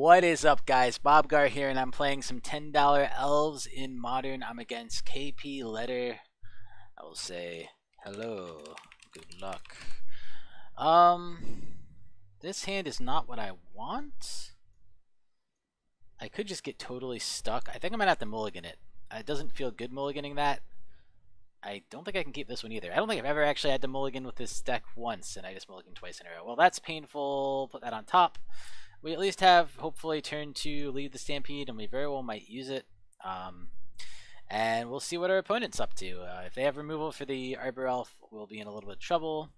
What is up, guys? Bobgar here, and I'm playing some $10 Elves in Modern. I'm against KP Letter. I will say hello. Good luck. This hand is not what I want. I could just get totally stuck. I think I'm gonna have to mulligan it. It doesn't feel good mulliganing that. I don't think I can keep this one either. I don't think I've ever actually had to mulligan with this deck once, and I just mulliganed twice in a row. Well, that's painful. Put that on top. We at least have, hopefully, turn 2 Lead the Stampede, and we very well might use it. And we'll see what our opponent's up to. If they have removal for the Arbor Elf, we'll be in a little bit of trouble.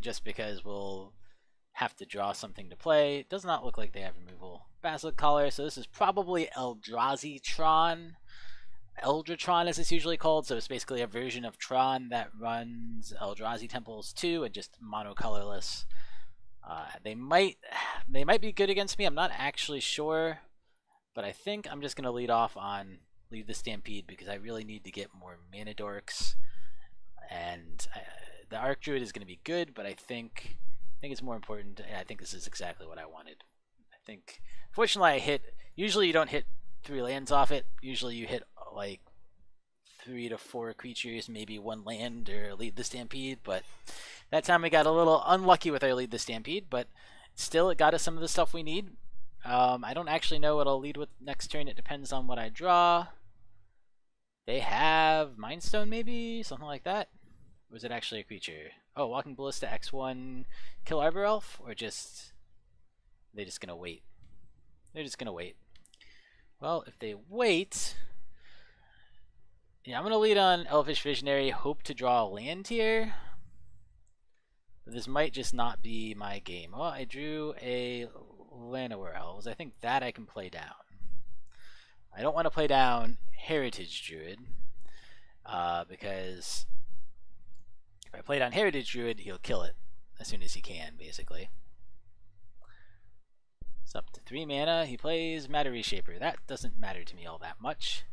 Just because we'll have to draw something to play. It does not look like they have removal. Basilisk Collar, so this is probably Eldrazi Tron. Eldratron, as it's usually called, so it's basically a version of Tron that runs Eldrazi Temples too, and just monocolorless. They might be good against me. I'm not actually sure, but I think I'm just gonna lead off on Lead the Stampede because I really need to get more mana dorks, and the Archdruid is gonna be good, but I think it's more important. I think this is exactly what I wanted. I think, fortunately, I hit. Usually, you don't hit 3 lands off it. Usually, you hit like 3 to 4 creatures, maybe 1 land, or Lead the Stampede, but that time we got a little unlucky with our Lead the Stampede, but still it got us some of the stuff we need. I don't actually know what I'll lead with next turn. It depends on what I draw. They have Mind Stone, maybe? Something like that? Or is it actually a creature? Oh, Walking Ballista, X1, kill Arbor Elf? Or just... they're just gonna wait. They're just gonna wait. Well, if they wait... yeah, I'm going to lead on Elvish Visionary, hope to draw a land here. But this might just not be my game. Well, I drew a Llanowar Elves. I think that I can play down. I don't want to play down Heritage Druid, because if I play down Heritage Druid, he'll kill it as soon as he can, basically. It's up to 3 mana. He plays Matter Reshaper. That doesn't matter to me all that much.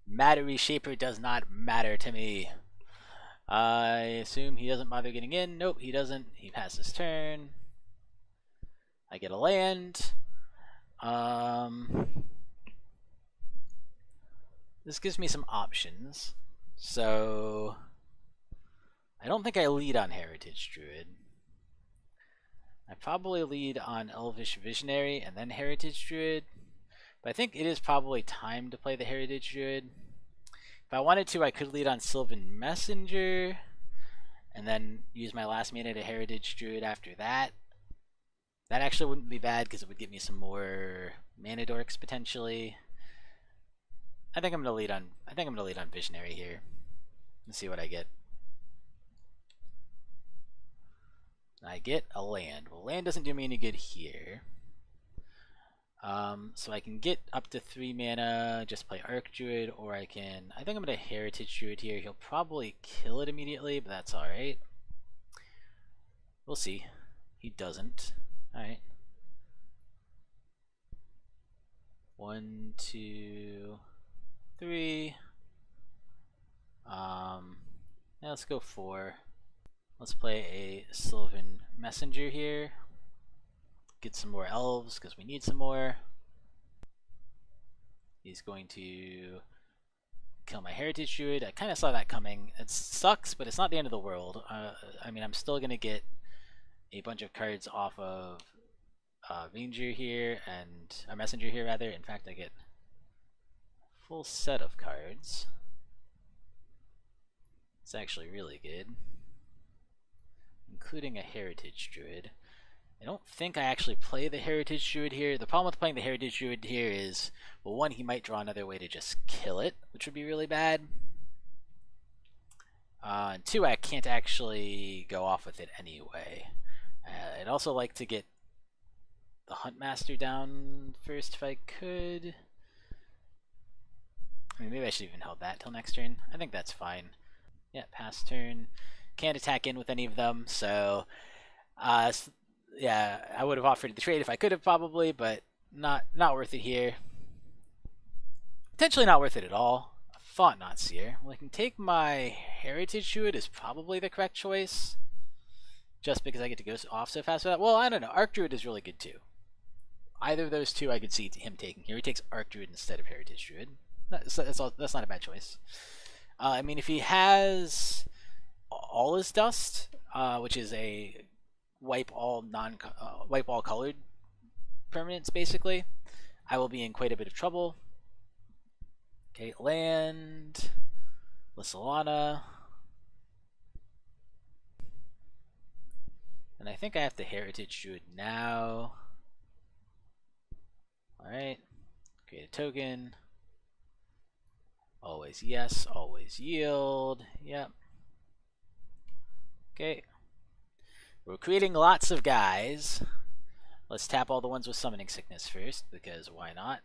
Matter Reshaper does not matter to me. I assume he doesn't bother getting in. Nope, he doesn't. He passes turn. I get a land. This gives me some options. So I don't think I lead on Heritage Druid. I probably lead on Elvish Visionary and then Heritage Druid. But I think it is probably time to play the Heritage Druid. If I wanted to, I could lead on Sylvan Messenger, and then use my last mana to Heritage Druid after that. That actually wouldn't be bad because it would give me some more mana dorks potentially. I think I'm gonna lead on. Visionary here. Let's see what I get. I get a land. Well, land doesn't do me any good here. So I can get up to 3 mana, just play Archdruid, or I think I'm going to Heritage Druid here. He'll probably kill it immediately, but that's alright. We'll see. He doesn't. Alright. 1, 2, 3. Now let's go 4. Let's play a Sylvan Messenger here. Get some more elves because we need some more. He's going to kill my Heritage Druid. I kind of saw that coming. It sucks, but it's not the end of the world. I mean, I'm still going to get a bunch of cards off of Ranger here, and a Messenger here rather. In fact, I get a full set of cards. It's actually really good, including a Heritage Druid. I don't think I actually play the Heritage Druid here. The problem with playing the Heritage Druid here is, well, 1, he might draw another way to just kill it, which would be really bad. And 2, I can't actually go off with it anyway. I'd also like to get the Huntmaster down first if I could. I mean, maybe I should even hold that till next turn. I think that's fine. Yeah, pass turn. Can't attack in with any of them, so... yeah, I would have offered the trade if I could have probably, but not worth it here. Potentially not worth it at all. I thought not Seer. Well, I can take my Heritage Druid is probably the correct choice. Just because I get to go off so fast with that. Well, I don't know. Archdruid is really good too. either of those two I could see him taking here. He takes Archdruid instead of Heritage Druid. That's not a bad choice. I mean, if he has all his dust, which is a wipe all colored permanents, basically, I will be in quite a bit of trouble. Okay, land, Lys Alana, and I think I have to Heritage Druid now. Alright, create a token. Always yes, always yield. Yep. Okay. We're creating lots of guys. Let's tap all the ones with summoning sickness first, because why not?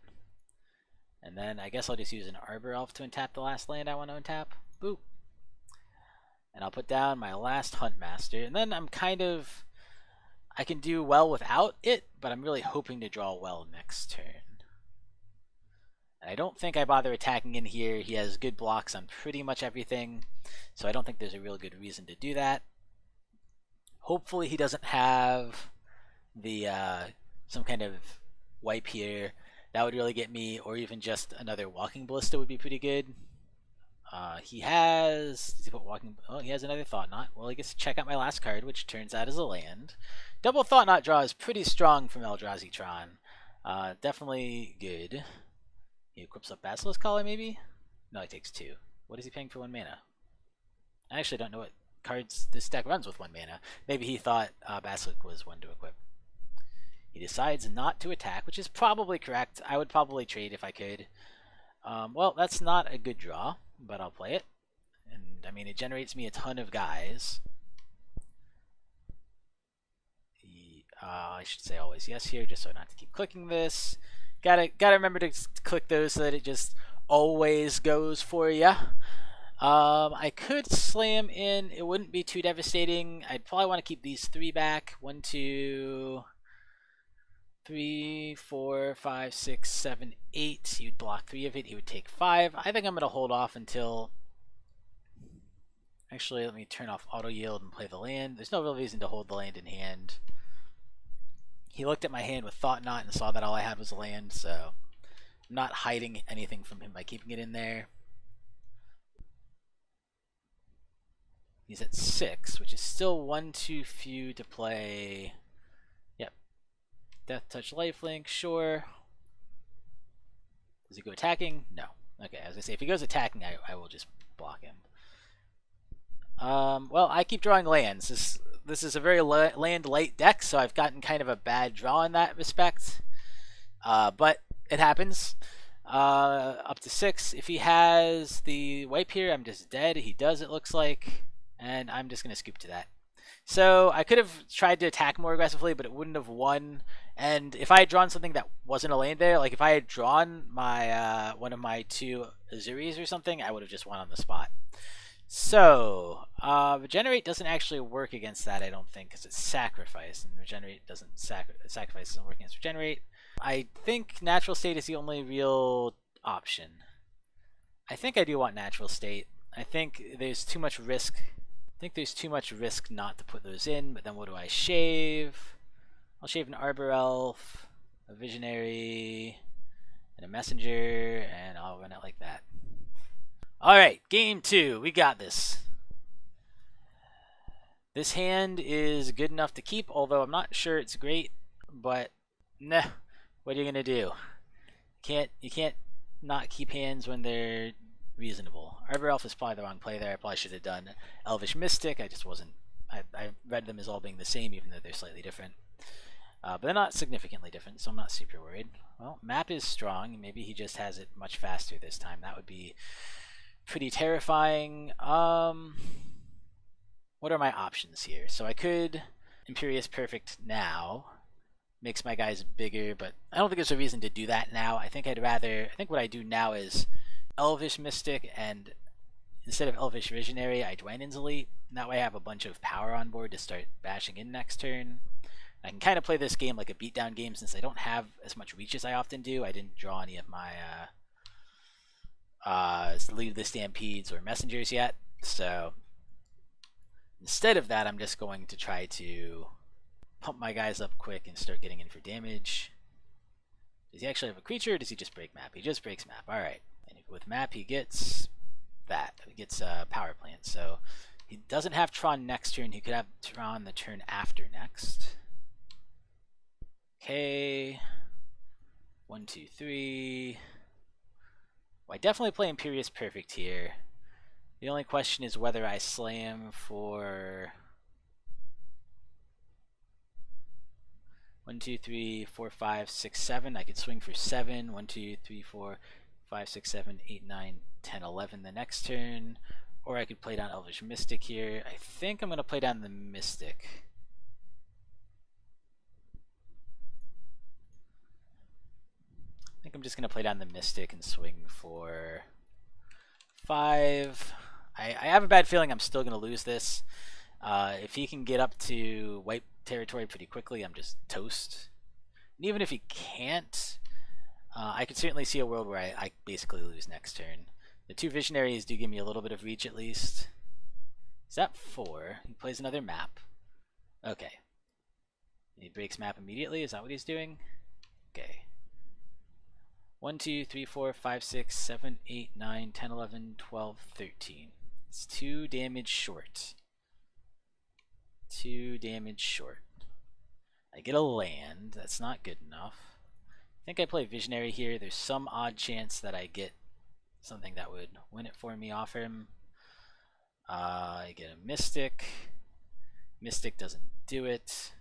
And then I guess I'll just use an Arbor Elf to untap the last land I want to untap. Boop. And I'll put down my last Huntmaster. And then I'm kind of... I can do well without it, but I'm really hoping to draw well next turn. And I don't think I bother attacking in here. He has good blocks on pretty much everything, so I don't think there's a real good reason to do that. Hopefully he doesn't have the some kind of wipe here. That would really get me, or even just another Walking Ballista would be pretty good. He has... Does he put Walking... Oh, he has another Thought Knot. Well, he gets to check out my last card, which turns out is a land. Double Thought Knot draw is pretty strong from Eldrazi Tron. Definitely good. He equips up Basilisk Collar, maybe? No, he takes 2. What is he paying for 1 mana? I actually don't know what cards this deck runs with 1 mana. Maybe he thought Basilisk was one to equip. He decides not to attack, which is probably correct. I would probably trade if I could. Well, that's not a good draw, but I'll play it. And, I mean, it generates me a ton of guys. I should say always yes here, just so not to keep clicking this. Gotta remember to click those so that it just always goes for you. I could slam in. It wouldn't be too devastating. I'd probably want to keep these 3 back. 1, 2, 3, 4, 5, 6, 7, 8. You'd block 3 of it. He would take 5. I think I'm going to hold off until... Actually, let me turn off auto yield and play the land. There's no real reason to hold the land in hand. He looked at my hand with Thought Knot and saw that all I had was land, so I'm not hiding anything from him by keeping it in there. He's at 6, which is still one too few to play. Yep. Death Touch Lifelink, sure. Does he go attacking? No. Okay, as I say, if he goes attacking, I will just block him. Well, I keep drawing lands. This is a very land-light deck, so I've gotten kind of a bad draw in that respect. But it happens. Up to 6. If he has the wipe here, I'm just dead. He does, it looks like. And I'm just going to scoop to that. So I could have tried to attack more aggressively, but it wouldn't have won. And if I had drawn something that wasn't a land there, like if I had drawn my one of my 2 Ezuris or something, I would have just won on the spot. So, Regenerate doesn't actually work against that, I don't think, because it's Sacrifice, and Regenerate doesn't Sacrifice doesn't work against Regenerate. I think Natural State is the only real option. I think I do want Natural State. I think there's too much risk. I think there's too much risk not to put those in, but then what do I shave? I'll shave an Arbor Elf, a Visionary, and a Messenger, and I'll run it like that. Alright, game 2. We got this. This hand is good enough to keep, although I'm not sure it's great, but nah, what are you gonna do? You can't not keep hands when they're reasonable. Arbor Elf is probably the wrong play there. I probably should have done Elvish Mystic. I just wasn't... I read them as all being the same, even though they're slightly different. But they're not significantly different, so I'm not super worried. Well, map is strong. Maybe he just has it much faster this time. That would be pretty terrifying. What are my options here? So I could Imperious Perfect now. Makes my guys bigger, but I don't think there's a reason to do that now. I think what I do now is Elvish Mystic, and instead of Elvish Visionary, I Dwynen's Elite. And that way I have a bunch of power on board to start bashing in next turn. I can kind of play this game like a beatdown game since I don't have as much reach as I often do. I didn't draw any of my Lead the Stampedes or Messengers yet. So instead of that, I'm just going to try to pump my guys up quick and start getting in for damage. Does he actually have a creature, or does he just break map? He just breaks map. Alright. And with map, he gets that. He gets power plant. So he doesn't have Tron next turn. He could have Tron the turn after next. Okay. 1, 2, 3. Well, I definitely play Imperious Perfect here. The only question is whether I slam for 1, 2, 3, 4, 5, 6, 7. I could swing for 7. 1, 2, 3, 4, 5, 6, 7, 8, 9, 10, 11 the next turn. Or I could play down Elvish Mystic here. I think I'm going to play down the Mystic. I think I'm just going to play down the Mystic and swing for 5. I have a bad feeling I'm still going to lose this. If he can get up to wipe territory pretty quickly, I'm just toast. And even if he can't, I could certainly see a world where I basically lose next turn. The 2 Visionaries do give me a little bit of reach at least. Is that 4? He plays another map. Okay. He breaks map immediately. Is that what he's doing? Okay. 1, 2, 3, 4, 5, 6, 7, 8, 9, 10, 11, 12, 13. It's 2 damage short. 2 damage short. I get a land. That's not good enough. I think I play Visionary here. There's some odd chance that I get something that would win it for me off him. I get a Mystic. Mystic doesn't do it.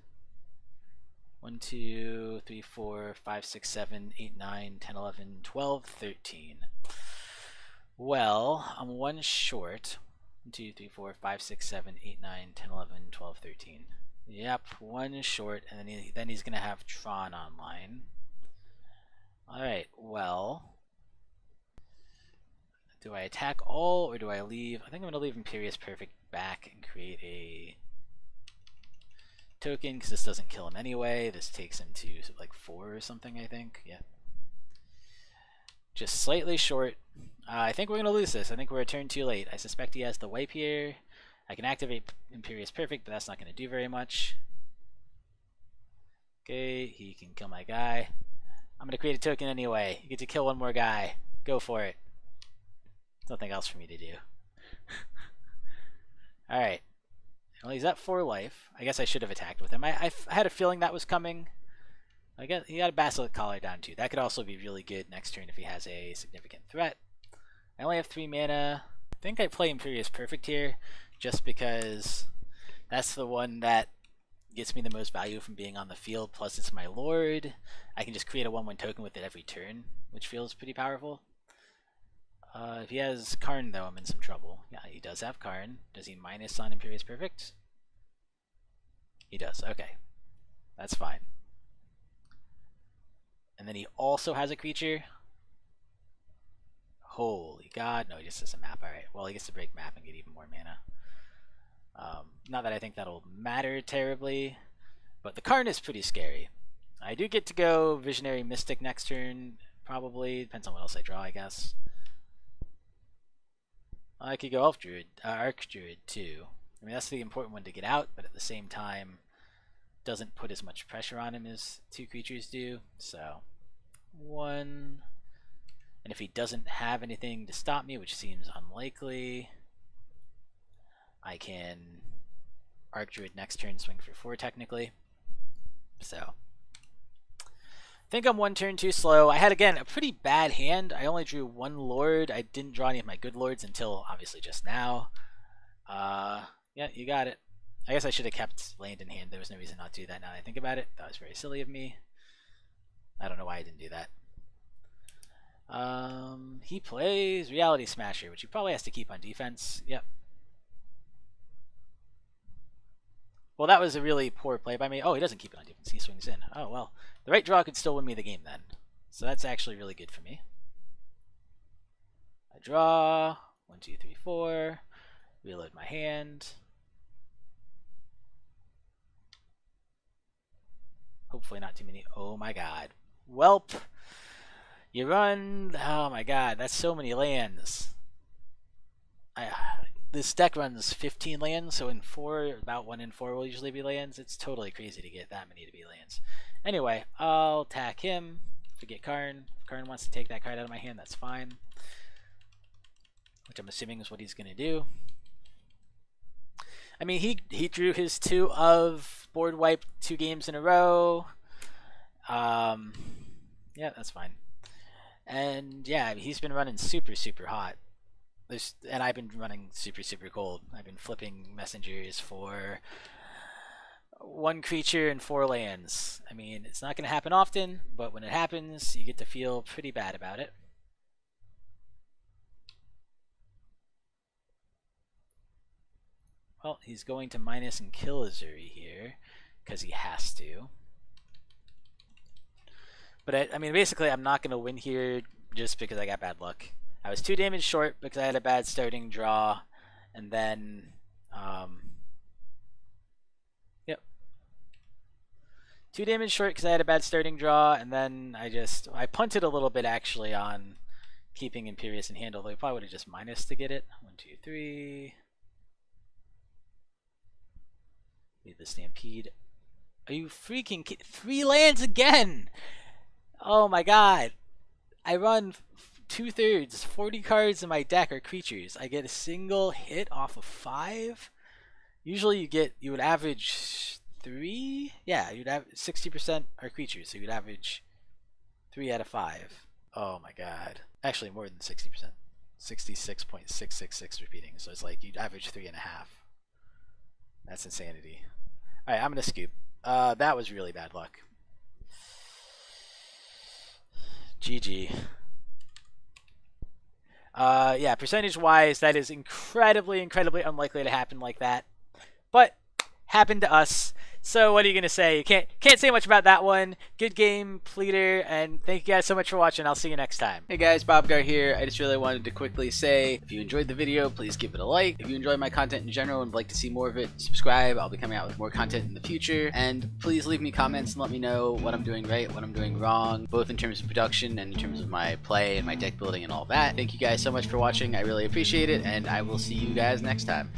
1, 2, 3, 4, 5, 6, 7, 8, 9, 10, 11, 12, 13. Well, I'm 1 short. 1, 2, 3, 4, 5, 6, 7, 8, 9, 10, 11, 12, 13. Yep, 1 short, and then he's going to have Tron online. Alright, well, do I attack all, or do I leave? I think I'm going to leave Imperious Perfect back and create a token, because this doesn't kill him anyway. This takes him to like 4 or something, I think. Yeah. Just slightly short. I think we're going to lose this. I think we're a turn too late. I suspect he has the wipe here. I can activate Imperious Perfect, but that's not going to do very much. Okay, he can kill my guy. I'm going to create a token anyway. You get to kill 1 more guy. Go for it. Nothing else for me to do. Alright. Well, he's at 4 life. I guess I should have attacked with him. I had a feeling that was coming. I guess he got a Basilisk Collar down too. That could also be really good next turn if he has a significant threat. I only have 3 mana. I think I play Imperious Perfect here just because that's the one that gets me the most value from being on the field. Plus it's my Lord. I can just create a 1/1 token with it every turn, which feels pretty powerful. If he has Karn, though, I'm in some trouble. Yeah, he does have Karn. Does he minus on Imperious Perfect? He does. Okay. That's fine. And then he also has a creature. Holy God. No, he just has a map. Alright. Well, he gets to break map and get even more mana. Not that I think that'll matter terribly, but the Karn is pretty scary. I do get to go Visionary Mystic next turn, probably. Depends on what else I draw, I guess. I could go Archdruid too. I mean, that's the important one to get out, but at the same time, doesn't put as much pressure on him as 2 creatures do. So, 1. And if he doesn't have anything to stop me, which seems unlikely, I can Archdruid next turn, swing for 4 technically. So, I think I'm 1 turn too slow. I had, again, a pretty bad hand. I only drew 1 Lord. I didn't draw any of my good Lords until, obviously, just now. Yeah, you got it. I guess I should have kept land in hand. There was no reason not to do that now that I think about it. That was very silly of me. I don't know why I didn't do that. He plays Reality Smasher, which he probably has to keep on defense. Yep. Well, that was a really poor play by me. Oh, he doesn't keep it on defense. He swings in. Oh, well. The right draw could still win me the game then. So that's actually really good for me. I draw. 1, 2, 3, 4. Reload my hand. Hopefully not too many. Oh my God. Welp. You run. Oh my God. That's so many lands. This deck runs 15 lands, so in 4, about 1 in 4 will usually be lands. It's totally crazy to get that many to be lands. Anyway, I'll attack him. forget Karn. If Karn wants to take that card out of my hand, that's fine. Which I'm assuming is what he's going to do. I mean, he drew his 2 of board wipe 2 games in a row. Yeah, that's fine. And yeah, he's been running super hot. And I've been running super cold. I've been flipping messengers for 1 creature and 4 lands. I mean, it's not going to happen often, but when it happens, you get to feel pretty bad about it. Well, he's going to minus and kill Ezuri here, because he has to. But I mean, basically, I'm not going to win here just because I got bad luck. I was 2 damage short because I had a bad starting draw, and then, yep. 2 damage short because I had a bad starting draw, and then I punted a little bit actually on keeping Imperious in hand, although I probably would have just minus to get it. 1, 2, 3. Lead the Stampede. Are you freaking 3 lands again? Oh my god. I run 2/3, 40 cards in my deck are creatures. I get a single hit off of 5. Usually you would average 3. Yeah, you'd have 60% are creatures, so you'd average 3 out of 5. Oh my god. Actually more than 60%. 66.666 repeating, so it's like you'd average 3.5. That's insanity. Alright, I'm gonna scoop. That was really bad luck. GG. Yeah, percentage-wise, that is incredibly unlikely to happen like that. But, happened to us. So what are you going to say? You can't say much about that one. Good game, Pleader, and thank you guys so much for watching. I'll see you next time. Hey guys, Bobgar here. I just really wanted to quickly say, if you enjoyed the video, please give it a like. If you enjoy my content in general and would like to see more of it, subscribe. I'll be coming out with more content in the future. And please leave me comments and let me know what I'm doing right, what I'm doing wrong, both in terms of production and in terms of my play and my deck building and all that. Thank you guys so much for watching. I really appreciate it, and I will see you guys next time.